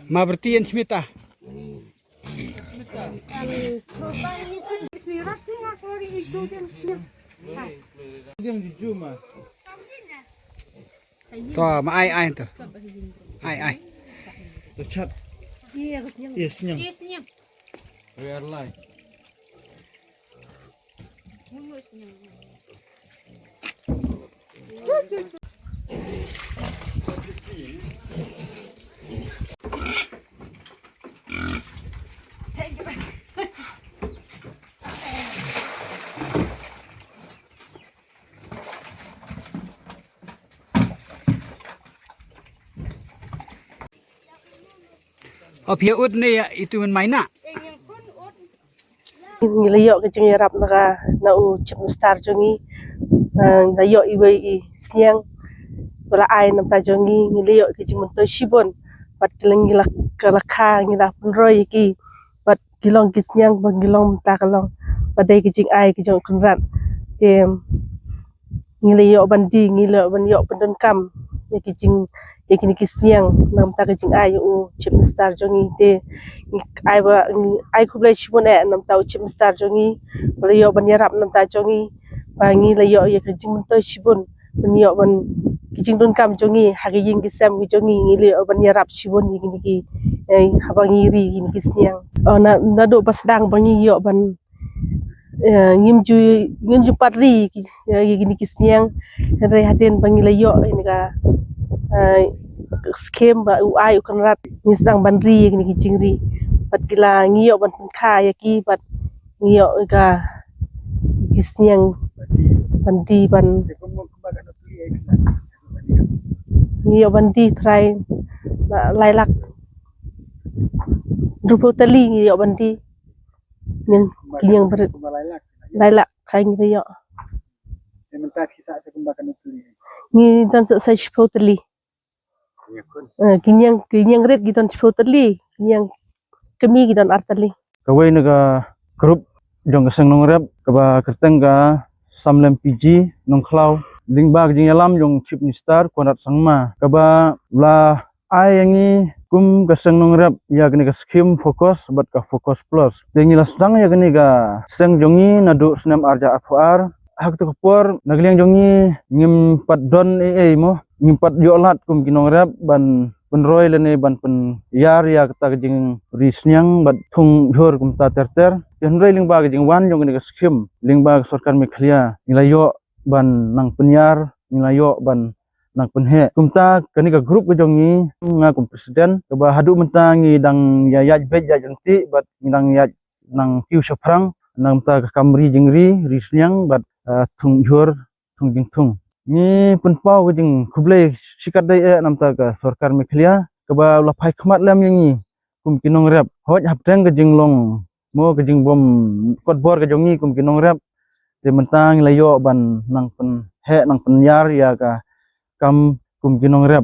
Ma berarti yang smita. Tuh, ma ai tuh. Ai. Chat. Yes, nyam. Real life. Oh, pia ud nih ya itu main nak. Ngiliyo ke jeng yarap naka na u cip star jongi na yo iwe I siang wala ai nam ta jongi ngiliyo ke jeng mentoy shibon pat kileng ngila kalakha ngila punroy ki pat gilong ki siang bang gilong ta kalong padai ke jeng ai ke jeng kunrat ke ngiliyo bandi ngiliyo ban yo pendon kam ya ke jeng ya kini ki siang nam ta ke jeng ai u cip star jongi te ai kublai shibon nam ta u cip star jongi wala yo ban yarap nam ta jongi pangi la yo ya kijing mentoy shibun ban yo ban kijing dun kam jongi hagi ying kisam ki jongi ngili yo ban yarap shibun ying ki habang iri ying ki siang na do pasdang bangi yo ban ngim ju patri ying ki siang re haden bangi la yo ini ka skem ba u ai kan rat nisang banri ying ki jingri pat kila ngiyo ban kha ya ki pat ngiyo ka isiang bandi ban ngiyo bandi try lailak rupo tali ngiyo bandi yang ber lailak try ngiyo ni dan sa shpo tali kinyang red gidan shpo tali kinyang kami gidan artali Kawai naga grup jong keseng nongrep kaba kerteng ga samlem PG nongklau lingbag jing alam jong chip nistar konat sangma kaba la ayangi kum keseng nongrep ya gani ka skim fokus bat ka fokus plus dengi lasang ya gani ga seng jongi nadu senam arja afar hak tu kopor nagliang jongi ngim pat don mo ngim pat yolat kum kinongrep ban penroy lene ban pen yar ya kata jing risnyang bat thung jor kum ta terter henrei lingba jing wan jong ni skim lingba sarkar meklia nilayo ban nang penyar nilayo ban nang penhe kumta kani ka grup jongi nga kum presiden ba hadu mentangi dang ya yaj bej ya jenti bat nang yaj nang piu saprang nang ta kamri jingri risnyang bat thung jor thung jing thung ni penpau ke jing kublai sikat dai namta ka sarkar meklia kaba lapai khmat lam yangi kum kinong rep hoj hapteng ke jing long mo ke jing bom kot bor ke jongi kum kinong rep te mentang layo ban nang pen he nang penyar ya ka kam kum kinong rep